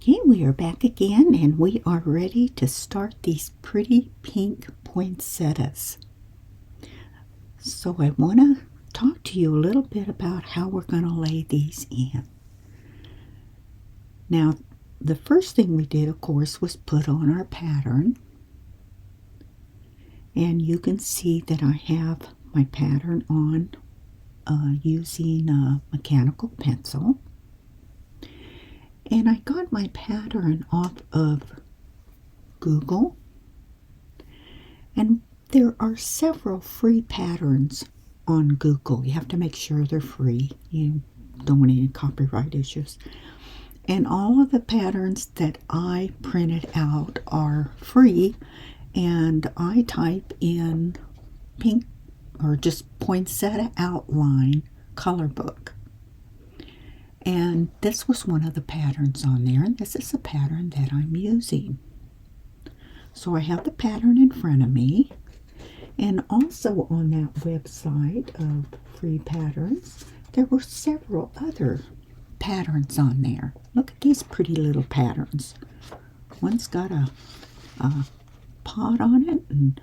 Okay, we are back again and we are ready to start these pretty pink poinsettias. So I want to talk to you a little bit about how we're going to lay these in. Now, the first thing we did, of course, was put on our pattern. And you can see that I have my pattern on using a mechanical pencil. And I got my pattern off of Google. And there are several free patterns on Google. You have to make sure they're free. You don't want any copyright issues. And all of the patterns that I printed out are free. And I type in pink or just poinsettia outline color book. And this was one of the patterns on there, and this is the pattern that I'm using. So I have the pattern in front of me, and also on that website of free patterns, there were several other patterns on there. Look at these pretty little patterns. One's got a pot on it, and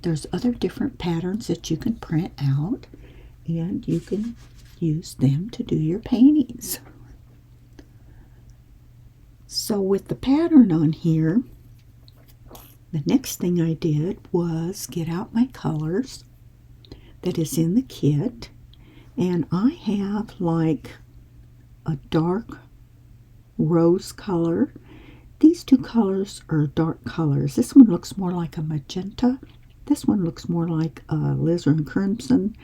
there's other different patterns that you can print out, and you can use them to do your paintings. So with the pattern on here, the next thing I did was get out my colors that is in the kit, and I have like a dark rose color. These two colors are dark colors. This one looks more like a magenta. This one looks more like a alizarin crimson.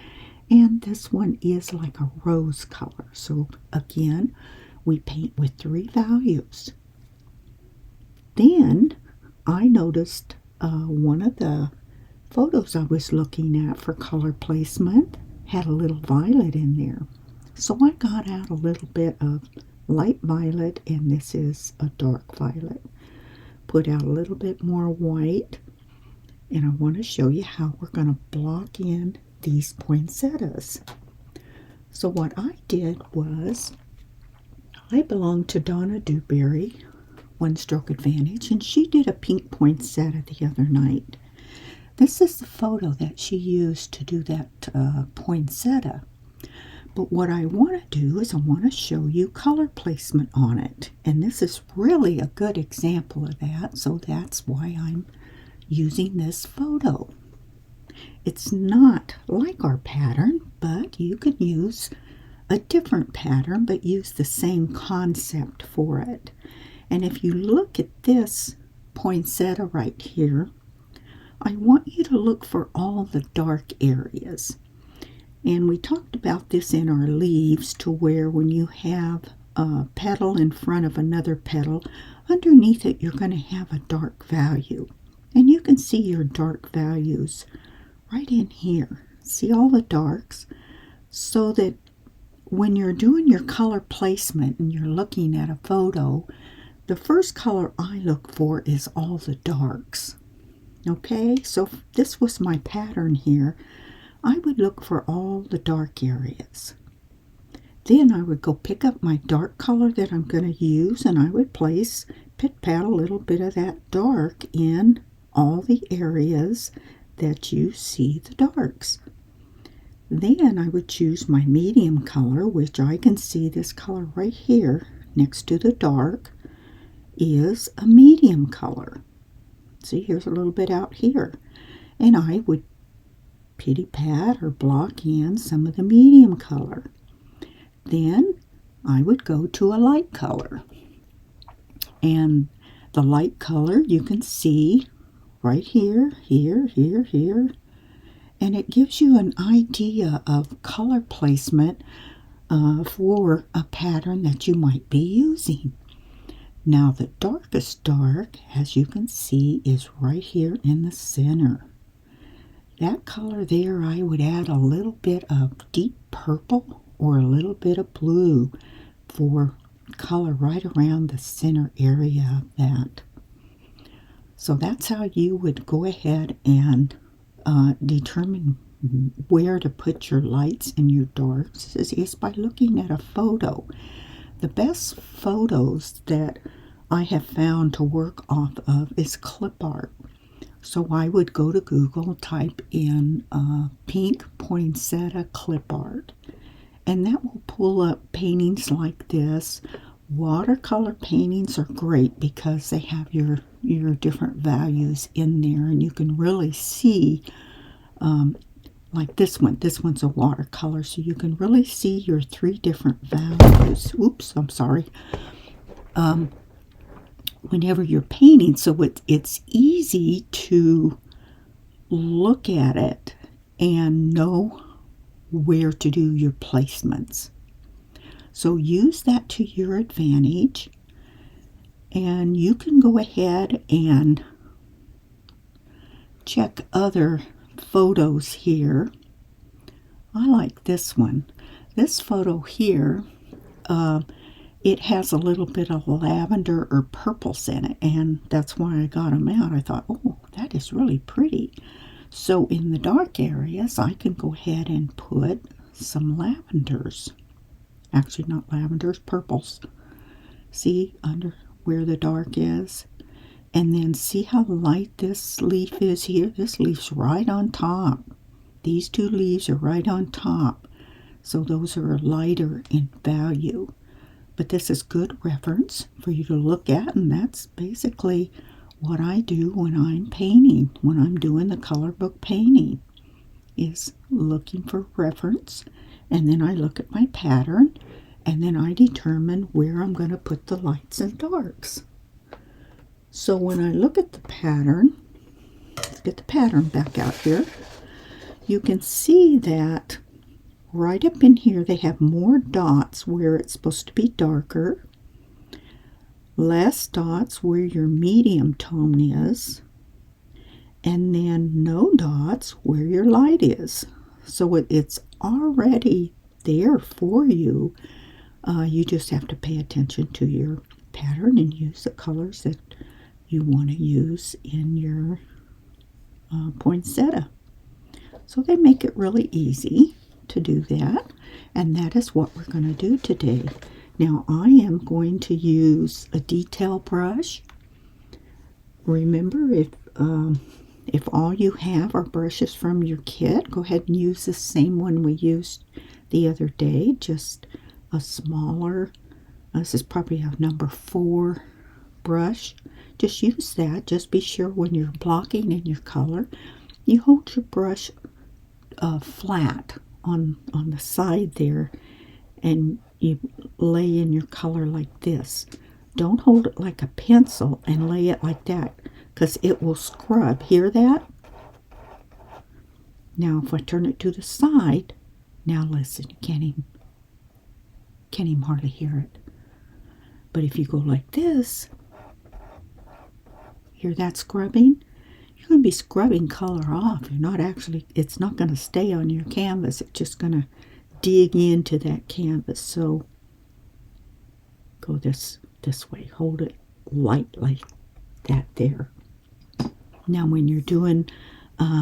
And this one is like a rose color. So again, we paint with 3 values. Then I noticed one of the photos I was looking at for color placement had a little violet in there. So I got out a little bit of light violet, and this is a dark violet. Put out a little bit more white, and I want to show you how we're going to block in these poinsettias. So what I did was, I belong to Donna Dewberry, One Stroke Advantage, and she did a pink poinsettia the other night. This is the photo that she used to do that poinsettia. But what I want to do is I want to show you color placement on it. And this is really a good example of that, so that's why I'm using this photo. It's not like our pattern, but you can use a different pattern, but use the same concept for it. And if you look at this poinsettia right here, I want you to look for all the dark areas. And we talked about this in our leaves, to where when you have a petal in front of another petal, underneath it you're going to have a dark value. And you can see your dark values right in here. See all the darks? So that when you're doing your color placement and you're looking at a photo, the first color I look for is all the darks. Okay, so if this was my pattern here, I would look for all the dark areas. Then I would go pick up my dark color that I'm going to use, and I would place, pit-pat a little bit of that dark in all the areas that you see the darks. Then I would choose my medium color, which I can see this color right here next to the dark is a medium color. See, here's a little bit out here. And I would pity-pat or block in some of the medium color. Then I would go to a light color. And the light color you can see right here, here, here, here. And it gives you an idea of color placement for a pattern that you might be using. Now the darkest dark, as you can see, is right here in the center. That color there, I would add a little bit of deep purple or a little bit of blue for color right around the center area of that. So that's how you would go ahead and determine where to put your lights and your darks is by looking at a photo. The best photos that I have found to work off of is clip art. So I would go to Google, type in pink poinsettia clip art, and that will pull up paintings like this. Watercolor paintings are great because they have your different values in there, and you can really see, like this one. This one's a watercolor, so you can really see your 3 different values. Oops, I'm sorry. Whenever you're painting, so it's easy to look at it and know where to do your placements. So use that to your advantage, and you can go ahead and check other photos here. I like this one. This photo here, it has a little bit of lavender or purples in it, and that's why I got them out. I thought, oh, that is really pretty. So in the dark areas, I can go ahead and put some lavenders. Actually, not lavenders, purples. See under where the dark is? And then see how light this leaf is here? This leaf's right on top. These 2 leaves are right on top. So those are lighter in value. But this is good reference for you to look at, and that's basically what I do when I'm painting, when I'm doing the color book painting, is looking for reference, and then I look at my pattern, and then I determine where I'm going to put the lights and darks. So when I look at the pattern, let's get the pattern back out here, you can see that right up in here they have more dots where it's supposed to be darker, less dots where your medium tone is, and then no dots where your light is. So it's already there for you. You just have to pay attention to your pattern and use the colors that you want to use in your poinsettia. So they make it really easy to do that, and that is what we're going to do today. Now I am going to use a detail brush. Remember, if all you have are brushes from your kit, go ahead and use the same one we used the other day, just a smaller, this is probably a number 4 brush. Just use that. Just be sure when you're blocking in your color, you hold your brush flat on the side there, and you lay in your color like this. Don't hold it like a pencil and lay it like that, because it will scrub. Hear that? Now if I turn it to the side, now listen, you can't even hardly hear it. But if you go like this, hear that scrubbing? You're going to be scrubbing color off. You're not actually, it's not going to stay on your canvas. It's just going to dig into that canvas. So go this way. Hold it light like that there. Now when you're doing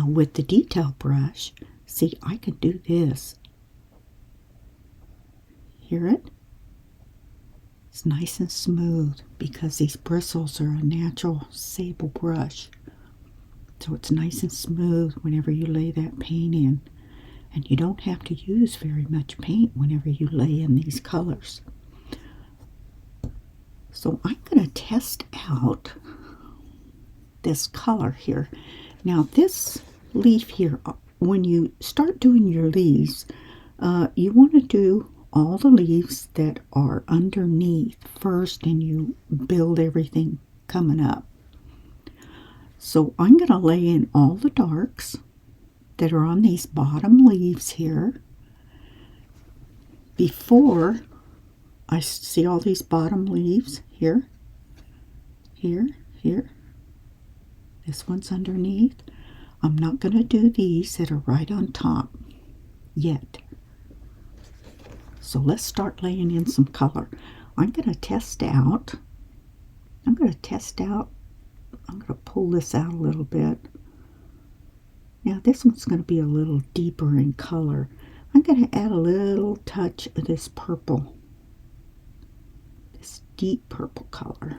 with the detail brush, see, I can do this. Hear it? It's nice and smooth because these bristles are a natural sable brush. So it's nice and smooth whenever you lay that paint in. And you don't have to use very much paint whenever you lay in these colors. So I'm going to test out this color here. Now this leaf here, when you start doing your leaves, you want to do all the leaves that are underneath first, and you build everything coming up. So I'm going to lay in all the darks that are on these bottom leaves here before I see all these bottom leaves here, here, here. This one's underneath. I'm not going to do these that are right on top yet. So let's start laying in some color. I'm going to test out. I'm going to pull this out a little bit. Now this one's going to be a little deeper in color. I'm going to add a little touch of this purple. This deep purple color.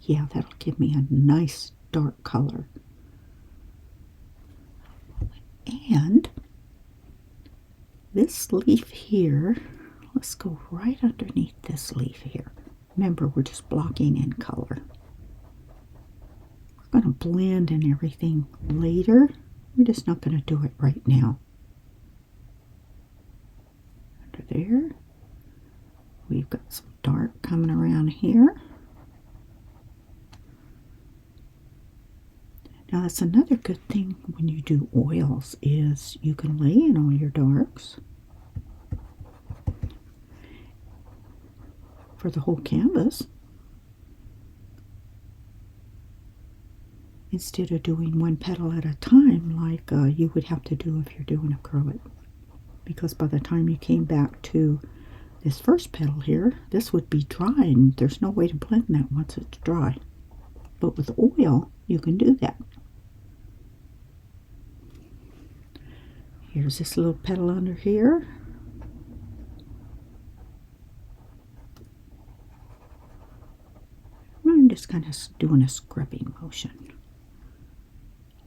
Yeah, that'll give me a nice dark color. And this leaf here, let's go right underneath this leaf here. Remember, we're just blocking in color. We're going to blend and everything later. We're just not going to do it right now. Under there, we've got some dark coming around here. Now that's another good thing when you do oils is you can lay in all your darks for the whole canvas instead of doing one petal at a time like you would have to do if you're doing acrylic, because by the time you came back to this first petal here, this would be dry and there's no way to blend that once it's dry. But with oil you can do that. Here's this little petal under here. I'm just kind of doing a scrubbing motion,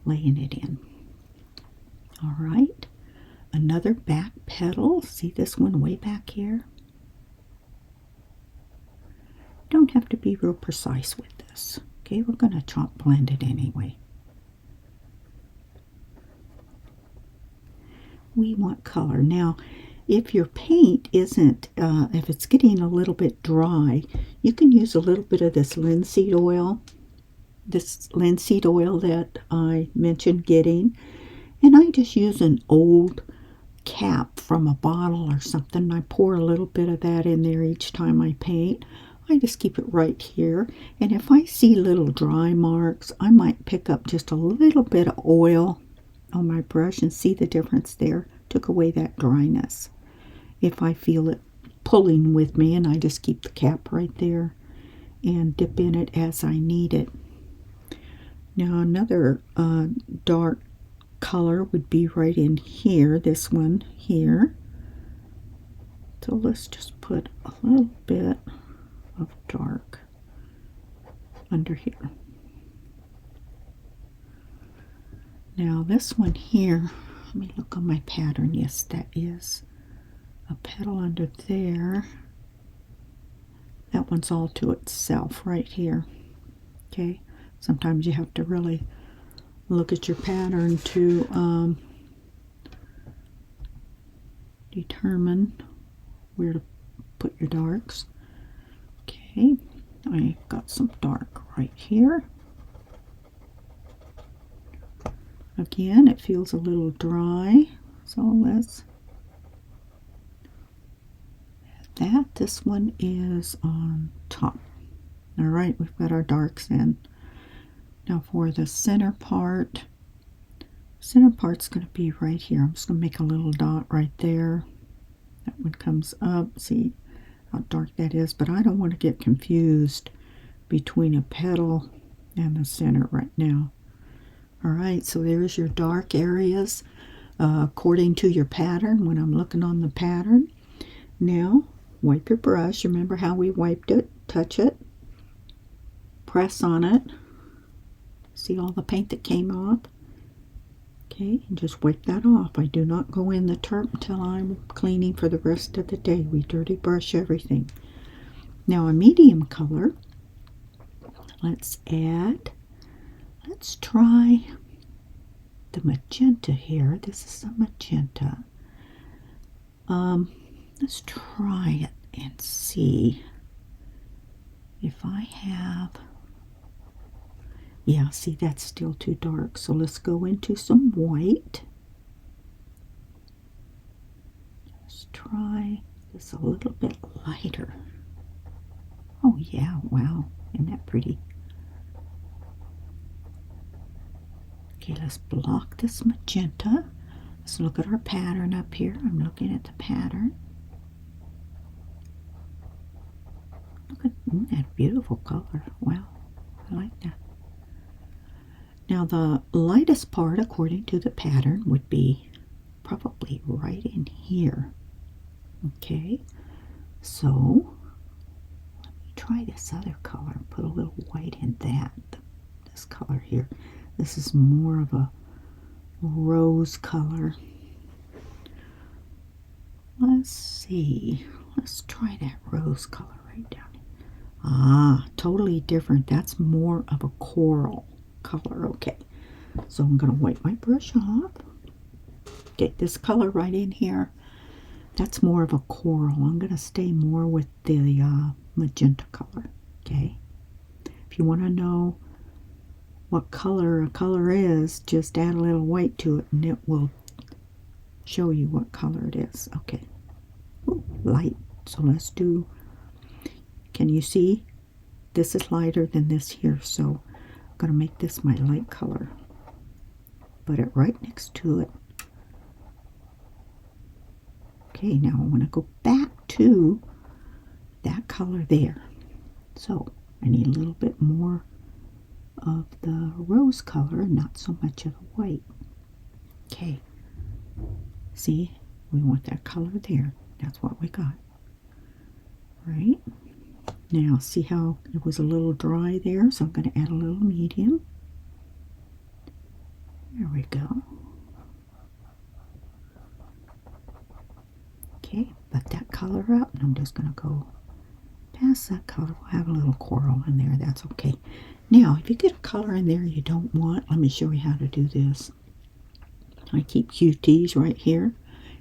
laying it in. All right, another back petal. See this one way back here? Don't have to be real precise with this. Okay, we're going to chop blend it anyway. We want color. Now, if your paint isn't, if it's getting a little bit dry, you can use a little bit of this linseed oil. This linseed oil that I mentioned getting. And I just use an old cap from a bottle or something. I pour a little bit of that in there each time I paint. I just keep it right here. And if I see little dry marks, I might pick up just a little bit of oil on my brush and see the difference there. Took away that dryness. If I feel it pulling with me, and I just keep the cap right there and dip in it as I need it. Now another dark color would be right in here, this one here. So let's just put a little bit of dark under here. Now this one here, let me look on my pattern. Yes, that is a petal under there. That one's all to itself right here. Okay, sometimes you have to really look at your pattern to determine where to put your darks. Okay, I got some dark right here. Again, it feels a little dry, so let's add that. This one is on top. All right, we've got our darks in. Now for the center part's going to be right here. I'm just going to make a little dot right there. That one comes up. See how dark that is, but I don't want to get confused between a petal and the center right now. All right, so there's your dark areas according to your pattern when I'm looking on the pattern. Now, wipe your brush. Remember how we wiped it? Touch it. Press on it. See all the paint that came off? Okay, and just wipe that off. I do not go in the turp until I'm cleaning for the rest of the day. We dirty brush everything. Now a medium color. Let's try the magenta here. This is a magenta. Let's try it and see if I have. Yeah, see, that's still too dark. So let's go into some white. Let's try this a little bit lighter. Oh yeah, wow, isn't that pretty? Okay, let's block this magenta. Let's look at our pattern up here. I'm looking at the pattern. Look at that beautiful color. Wow, I like that. Now the lightest part, according to the pattern, would be probably right in here. Okay, so let me try try this other color. Put a little white in that. This color here. This is more of a rose color. Let's see. Let's try that rose color right down here. Ah, totally different. That's more of a coral color. Okay, so I'm going to wipe my brush off. Get this color right in here. That's more of a coral. I'm going to stay more with the magenta color. Okay. If you want to know what color a color is, just add a little white to it and it will show you what color it is. Okay. Ooh, light. So let's do, can you see? This is lighter than this here, so I'm going to make this my light color. Put it right next to it. Okay, now I want to go back to that color there. So I need a little bit more of the rose color, not so much of the white. Okay, see, we want that color there. That's what we got. Right? Now, see how it was a little dry there? So I'm going to add a little medium. There we go. Okay, put that color up, and I'm just going to go past that color. We'll have a little coral in there. That's okay. Now, if you get a color in there you don't want, let me show you how to do this. I keep QTs right here.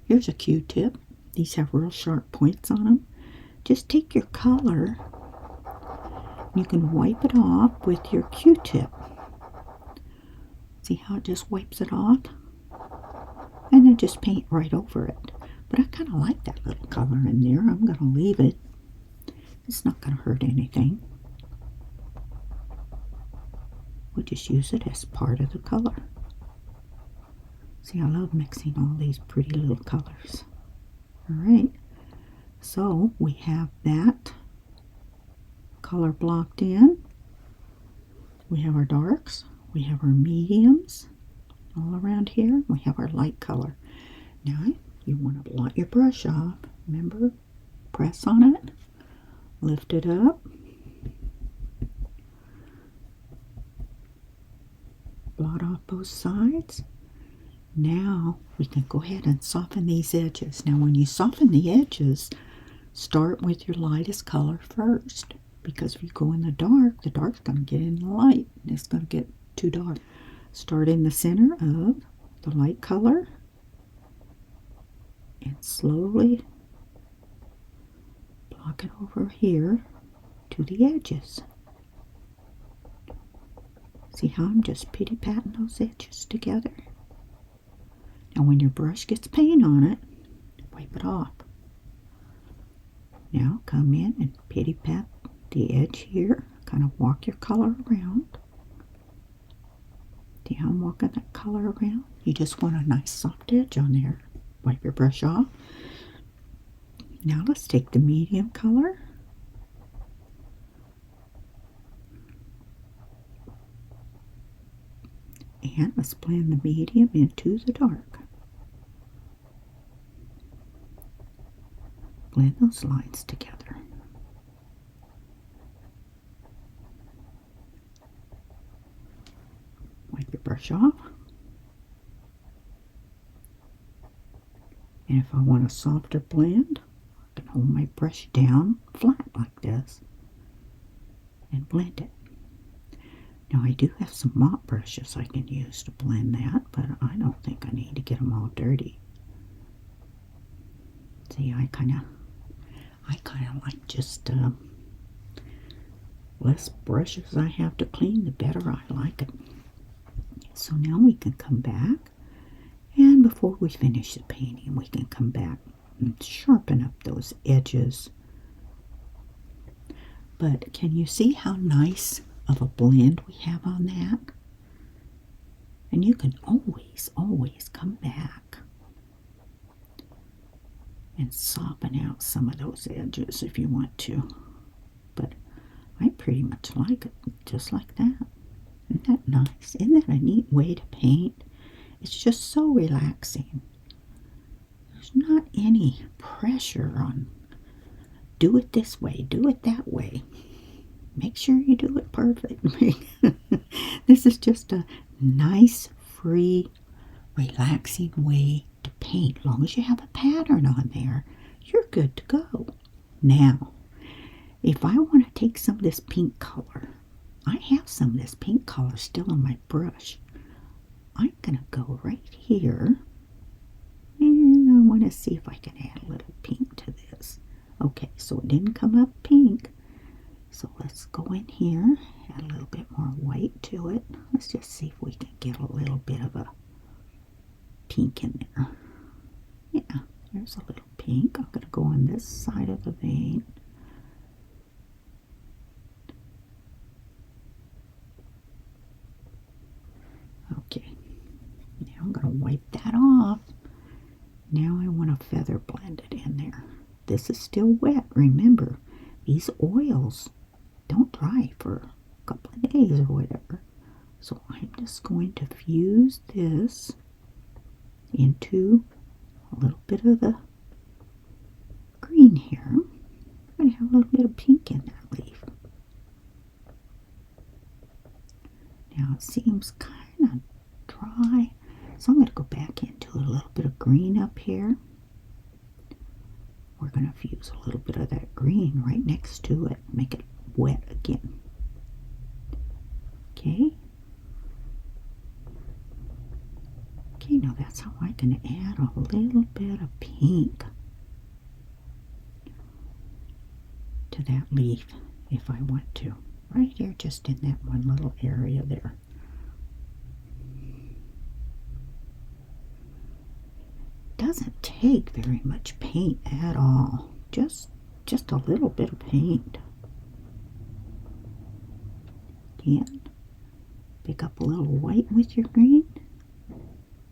Here's a Q-tip. These have real sharp points on them. Just take your color. You can wipe it off with your Q-tip. See how it just wipes it off? And then just paint right over it. But I kind of like that little color in there. I'm going to leave it. It's not going to hurt anything. We'll just use it as part of the color. See, I love mixing all these pretty little colors. Alright, so we have that color blocked in. We have our darks. We have our mediums all around here. We have our light color. Now, you want to blot your brush off. Remember, press on it, lift it up, blot off both sides. Now we can go ahead and soften these edges. Now when you soften the edges, start with your lightest color first, because if you go in the dark's going to get in the light and it's going to get too dark. Start in the center of the light color and slowly block it over here to the edges. See how I'm just pitty-patting those edges together? Now when your brush gets paint on it, wipe it off. Now come in and pitty-pat the edge here. Kind of walk your color around. See how I'm walking that color around? You just want a nice soft edge on there. Wipe your brush off. Now let's take the medium color. And let's blend the medium into the dark. Blend those lines together. Wipe your brush off. And if I want a softer blend, I can hold my brush down flat like this and blend it. Now I do have some mop brushes I can use to blend that, but I don't think I need to get them all dirty. See, I kind of like just less brushes I have to clean, the better I like it. So now we can come back, and before we finish the painting, we can come back and sharpen up those edges. But can you see how nice of a blend we have on that? And you can always come back and soften out some of those edges if you want to. But I pretty much like it just like that. Isn't that nice? Isn't that a neat way to paint? It's just so relaxing. There's not any pressure on do it this way, do it that way. make sure you do it perfect. This is just a nice, free, relaxing way to paint. As long as you have a pattern on there, you're good to go. Now, if I want to take some of this pink color, I have some of this pink color still on my brush. I'm going to go right here, and I want to see if I can add a little pink to this. Okay, so it didn't come up pink, so let's go in here, add a little bit more white to it. Let's just see if we can get a little bit of a pink in there. Yeah, there's a little pink. I'm going to go on this side of the vein. Okay, now I'm going to wipe that off. Now I want to feather blend it in there. This is still wet. Remember, these oils don't dry for a couple of days or whatever. So I'm just going to fuse this into a little bit of the green here. I'm going to have a little bit of pink in that leaf. Now it seems kind of dry, so I'm going to go back into a little bit of green up here. We're going to fuse a little bit of that green right next to it, make it wet again. Okay. Okay, now that's how I can add a little bit of pink to that leaf if I want to. Right here, just in that one little area there. Doesn't take very much paint at all. Just a little bit of paint. Again, pick up a little white with your green.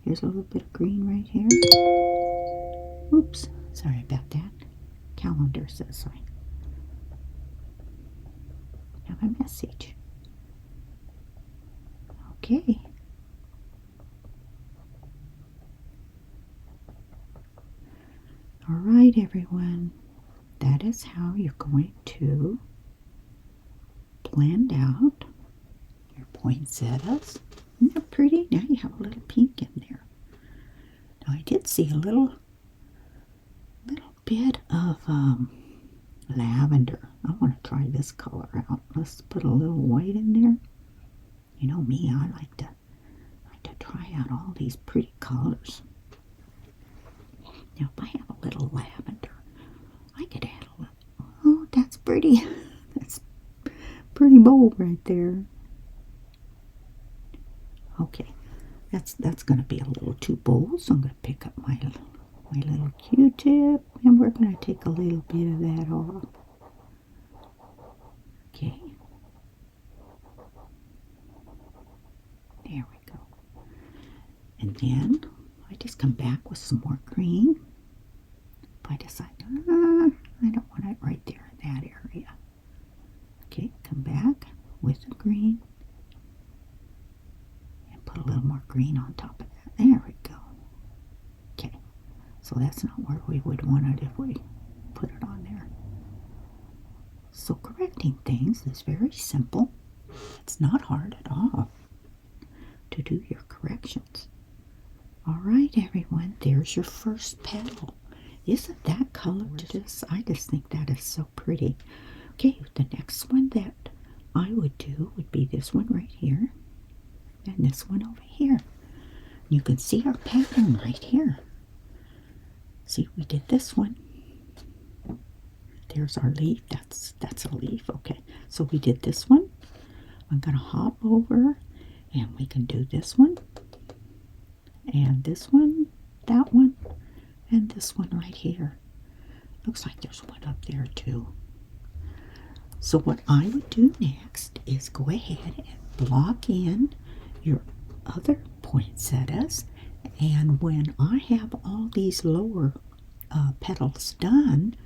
Here's a little bit of green right here. Oops, sorry about that. Calendar says I have a message. Okay. All right, everyone. That is how you're going to blend out your poinsettias. Isn't that pretty? Now you have a little pink in there. Now I did see a little bit of lavender. I want to try this color out. Let's put a little white in there. You know me, I like to try out all these pretty colors. Now if I have a little lavender, I could add a little. Oh, that's pretty. That's pretty bold right there. Okay, that's going to be a little too bold, so I'm going to pick up my little Q-tip, and we're going to take a little bit of that off. Okay. There we go. And then I just come back with some more green. If I decide, I don't want it right there in that area. Okay, come back with the green. And put a little more green on top of that. There we go. Okay, so that's not where we would want it if we put it on there. So correcting things is very simple. It's not hard at all to do your corrections. All right, everyone, there's your first petal. Isn't that color just, I just think that is so pretty. Okay, the next one that I would do would be this one right here and this one over here. You can see our pattern right here. See, we did this one. There's our leaf. That's a leaf. Okay, so we did this one. I'm going to hop over and we can do this one and this one, that one, and this one right here. Looks like there's one up there too. So what I would do next is go ahead and block in your other poinsettias, and when I have all these lower petals done,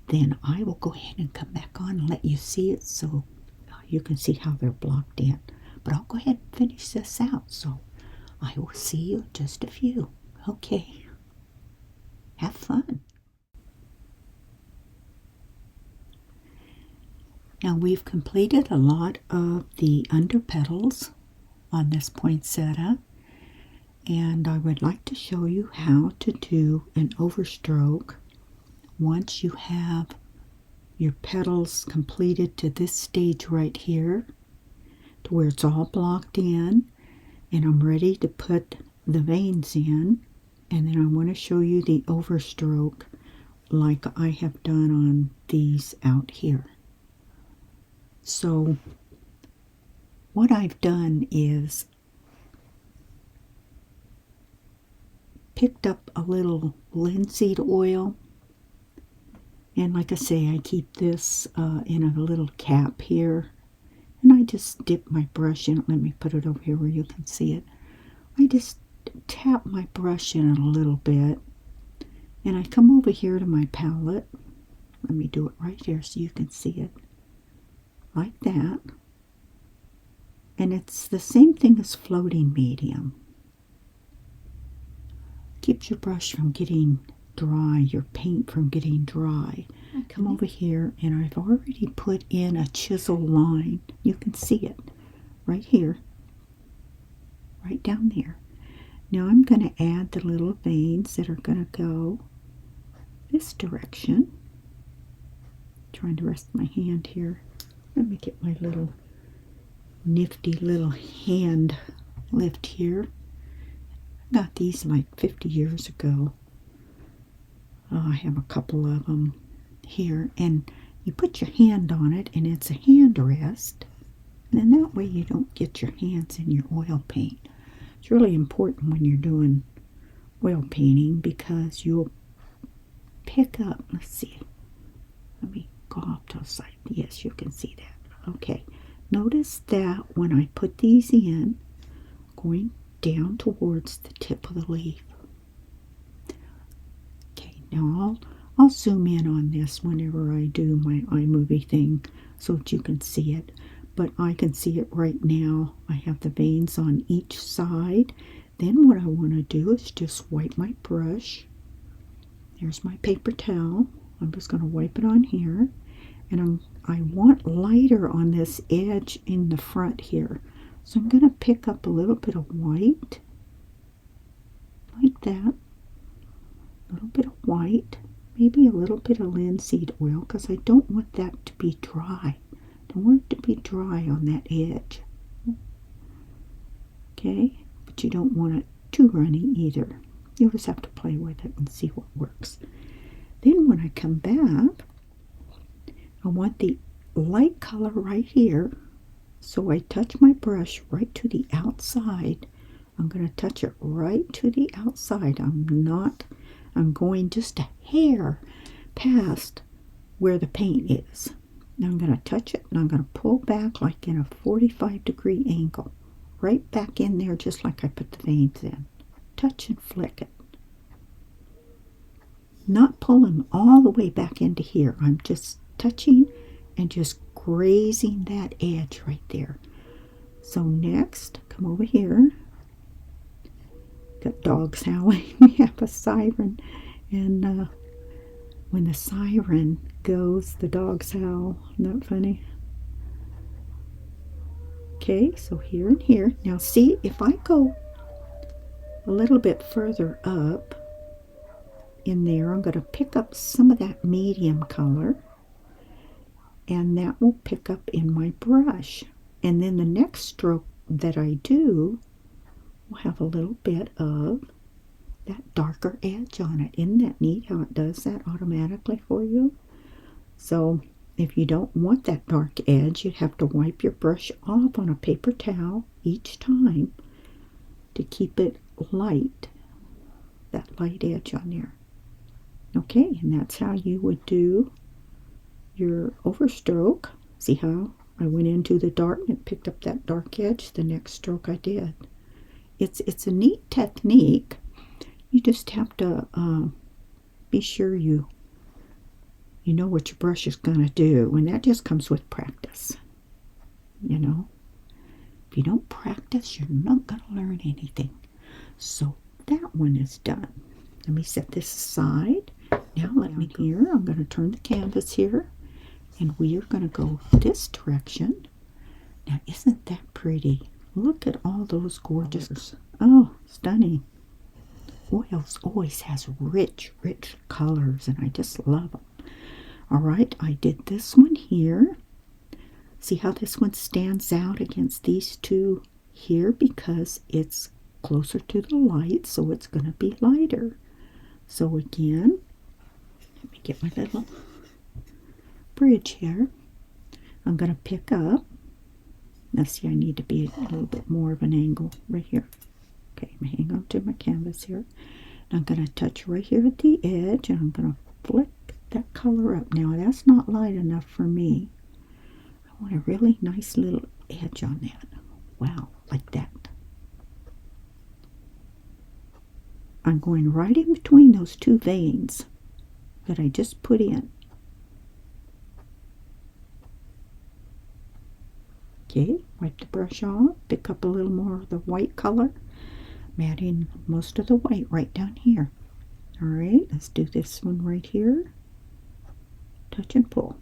then I will go ahead and come back on and let you see it so you can see how they're blocked in. But I'll go ahead and finish this out, so I will see you in just a few. Okay. Have fun. Now we've completed a lot of the under petals on this poinsettia, and I would like to show you how to do an overstroke once you have your petals completed to this stage right here, to where it's all blocked in, and I'm ready to put the veins in, and then I want to show you the overstroke like I have done on these out here. So what I've done is picked up a little linseed oil, and like I say, I keep this in a little cap here, and I just dip my brush in it. Let me put it over here where you can see it. I just tap my brush in it a little bit, and I come over here to my palette. Let me do it right here so you can see it, like that. And it's the same thing as floating medium. Keeps your brush from getting dry, your paint from getting dry. I come over here and I've already put in a chisel line. You can see it right here, right down there. Now I'm going to add the little veins that are going to go this direction. Trying to rest my hand here. Let me get my little nifty little hand lift here. I got these like 50 years ago. I have a couple of them here, and you put your hand on it and it's a hand rest, and then that way you don't get your hands in your oil paint. It's really important when you're doing oil painting because you'll pick up, let's see, let me go off to the side. Yes, you can see that. Okay, notice that when I put these in, going down towards the tip of the leaf. Okay, now I'll zoom in on this whenever I do my iMovie thing so that you can see it. But I can see it right now. I have the veins on each side. Then what I want to do is just wipe my brush. Here's my paper towel. I'm just going to wipe it on here. And I want lighter on this edge in the front here. So I'm going to pick up a little bit of white, like that. A little bit of white, maybe a little bit of linseed oil, because I don't want that to be dry. I don't want it to be dry on that edge. Okay, but you don't want it too runny either. You just have to play with it and see what works. Then when I come back, I want the light color right here. So I touch my brush right to the outside. I'm going to touch it right to the outside. I'm going just a hair past where the paint is. Now I'm going to touch it and I'm going to pull back like in a 45-degree angle. Right back in there just like I put the veins in. Touch and flick it. Not pulling all the way back into here. I'm just touching and just grazing that edge right there. So next, come over here. Got dogs howling. We have a siren, and when the siren goes, the dogs howl. Isn't that funny? Okay, so here and here. Now see, if I go a little bit further up in there, I'm going to pick up some of that medium color, and that will pick up in my brush. And then the next stroke that I do will have a little bit of that darker edge on it. Isn't that neat how it does that automatically for you? So if you don't want that dark edge, you'd have to wipe your brush off on a paper towel each time to keep it light, that light edge on there. Okay, and that's how you would do your overstroke. See how I went into the dark and picked up that dark edge the next stroke I did. It's a neat technique. You just have to be sure you know what your brush is going to do, and that just comes with practice. You know, if you don't practice, you're not going to learn anything. So that one is done. Let me set this aside. Now let me here. I'm going to turn the canvas here, And we are going to go this direction. Now, isn't that pretty? Look at all those gorgeous, oh, stunning. Oils always has rich, rich colors, and I just love them. All right, I did this one here. See how this one stands out against these two here because it's closer to the light, so it's going to be lighter. So again, let me get my little bridge here. I'm going to pick up. Now see, I need to be a little bit more of an angle right here. Okay, I'm hang on to my canvas here. And I'm going to touch right here at the edge, and I'm going to flip that color up. Now that's not light enough for me. I want a really nice little edge on that. Wow, like that. I'm going right in between those two veins that I just put in. Okay, wipe the brush off, pick up a little more of the white color. I'm adding most of the white right down here. All right, let's do this one right here. Touch and pull.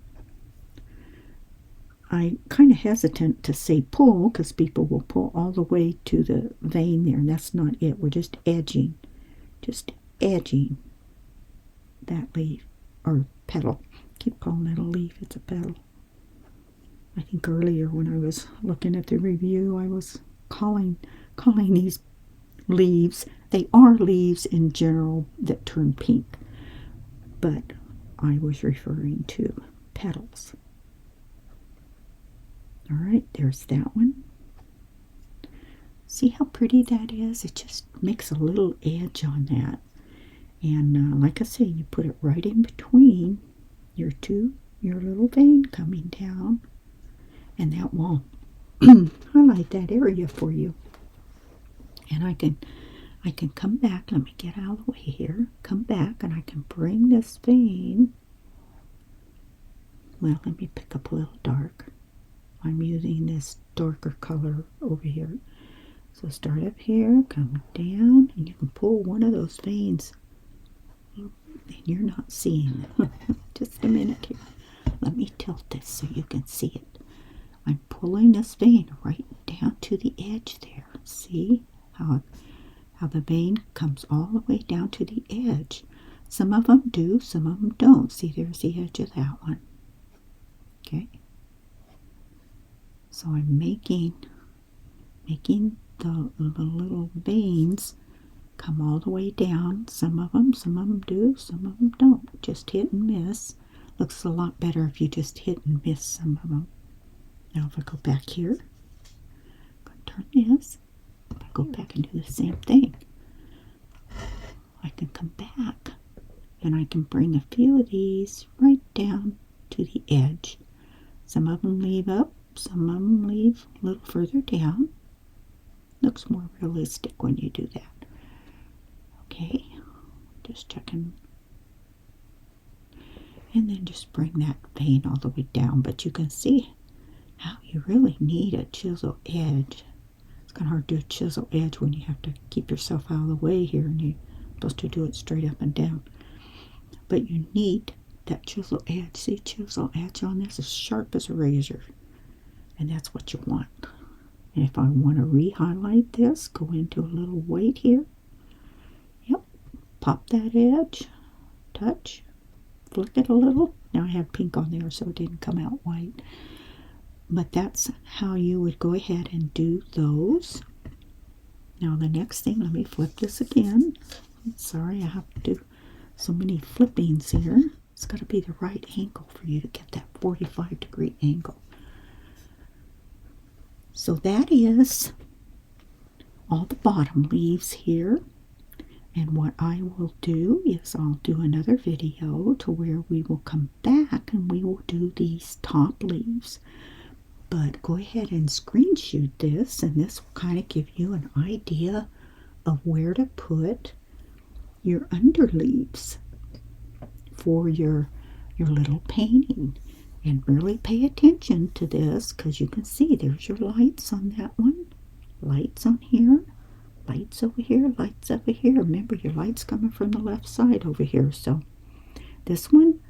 I'm kind of hesitant to say pull because people will pull all the way to the vein there, and that's not it. We're just edging that leaf or petal. Keep calling it a leaf, it's a petal. I think earlier when I was looking at the review, I was calling these leaves. They are leaves in general that turn pink, but I was referring to petals. All right, there's that one. See how pretty that is? It just makes a little edge on that. And like I say, you put it right in between your little vein coming down. And that will highlight that area for you. And I can come back. Let me get out of the way here. Come back, and I can bring this vein. Well, let me pick up a little dark. I'm using this darker color over here. So start up here, come down, and you can pull one of those veins. And you're not seeing it. Just a minute here. Let me tilt this so you can see it. I'm pulling this vein right down to the edge there. See how the vein comes all the way down to the edge. Some of them do, some of them don't. See, there's the edge of that one. Okay. So I'm making the little veins come all the way down. Some of them do, some of them don't. Just hit and miss. Looks a lot better if you just hit and miss some of them. Now if I go back here, I'm going to turn this. If I go back and do the same thing, I can come back and I can bring a few of these right down to the edge. Some of them leave up, some of them leave a little further down. Looks more realistic when you do that. Okay, just checking. And then just bring that vein all the way down. But you can see how you really need a chisel edge. It's kind of hard to do a chisel edge when you have to keep yourself out of the way here, and you're supposed to do it straight up and down. But you need that chisel edge. See, chisel edge on this is sharp as a razor. And that's what you want. And if I want to re-highlight this, go into a little white here. Yep. Pop that edge. Touch. Flick it a little. Now I have pink on there, so it didn't come out white. But that's how you would go ahead and do those. Now the next thing, let me flip this again. Sorry, I have to do so many flippings here. It's got to be the right angle for you to get that 45-degree angle. So that is all the bottom leaves here. And what I will do is I'll do another video to where we will come back and we will do these top leaves. But go ahead and screenshot this, and this will kind of give you an idea of where to put your underleaves for your little painting. And really pay attention to this, because you can see there's your lights on that one. Lights on here. Lights over here. Lights over here. Remember, your light's coming from the left side over here. So this one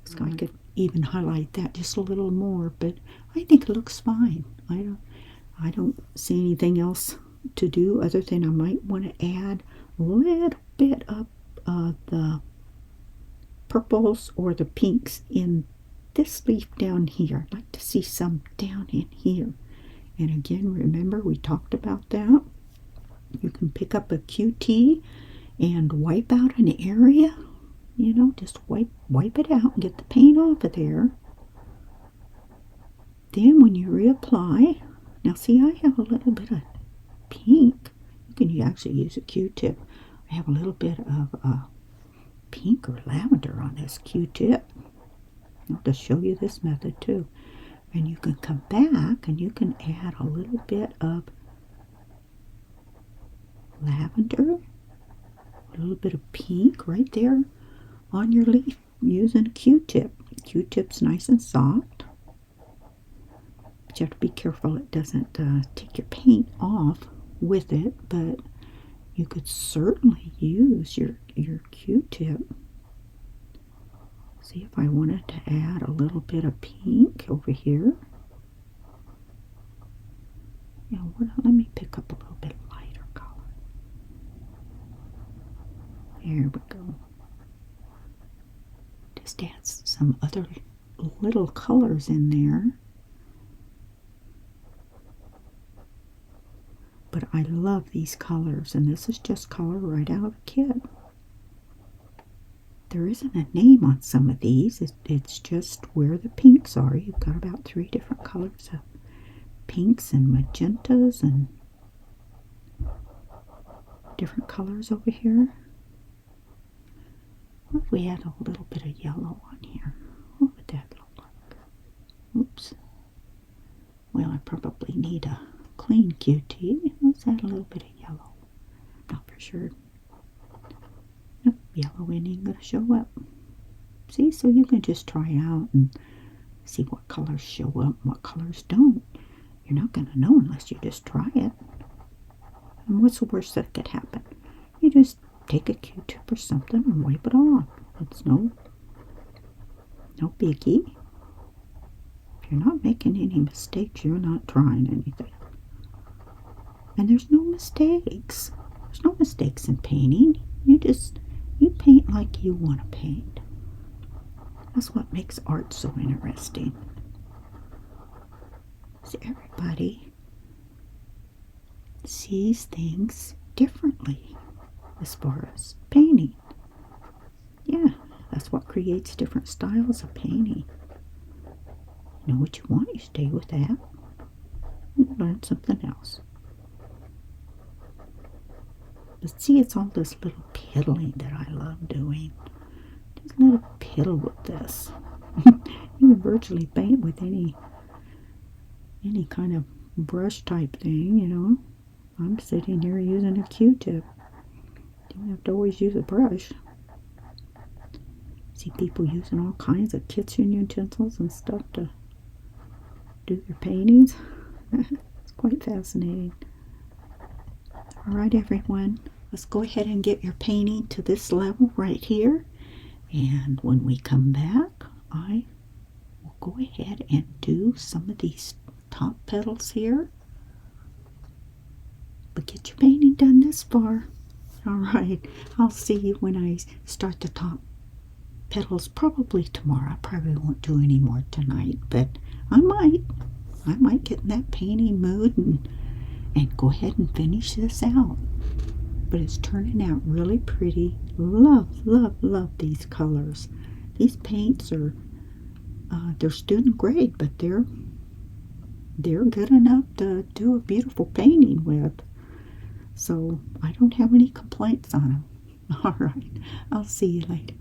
is going to even highlight that just a little more, but I think it looks fine. I don't see anything else to do other than I might want to add a little bit of the purples or the pinks in this leaf down here. I'd like to see some down in here. And again, remember we talked about that. You can pick up a QT and wipe out an area. You know, just wipe it out and get the paint off of there. Then when you reapply, now see I have a little bit of pink. You can actually use a Q-tip. I have a little bit of pink or lavender on this Q-tip. I'll just show you this method too. And you can come back and you can add a little bit of lavender, a little bit of pink right there on your leaf using a Q-tip. Q-tip's nice and soft, but you have to be careful it doesn't take your paint off with it, but you could certainly use your Q-tip. See if I wanted to add a little bit of pink over here. Yeah, let me pick up a little bit lighter color. There we go. Just add some other little colors in there. But I love these colors, and this is just color right out of a kit. There isn't a name on some of these. It's just where the pinks are. You've got about 3 different colors of pinks and magentas and different colors over here. What if we had a little bit of yellow on here? What would that look like? Oops. Well, I probably need a clean QT. Let's add a little bit of yellow. Not for sure. Nope, yellow ain't going to show up. See, so you can just try it out and see what colors show up and what colors don't. You're not going to know unless you just try it. And what's the worst that could happen? You just take a Q-tip or something and wipe it off. It's no biggie. If you're not making any mistakes, you're not trying anything. And there's no mistakes. There's no mistakes in painting. You paint like you want to paint. That's what makes art so interesting. So everybody sees things differently as far as painting. Yeah, that's what creates different styles of painting. You know what you want, you stay with that. You learn something else. But see, it's all this little piddling that I love doing. Just a little piddle with this. You can virtually paint with any kind of brush type thing, you know. I'm sitting here using a Q-tip. You don't have to always use a brush. See people using all kinds of kitchen utensils and stuff to do their paintings. It's quite fascinating. Alright everyone, let's go ahead and get your painting to this level right here. And when we come back, I will go ahead and do some of these top petals here. But get your painting done this far. Alright, I'll see you when I start the top petals probably tomorrow. I probably won't do any more tonight, but I might get in that painting mood and go ahead and finish this out. But it's turning out really pretty. Love, love, love these colors. These paints are they're student grade, but they're good enough to do a beautiful painting with. So I don't have any complaints on them. All right, I'll see you later.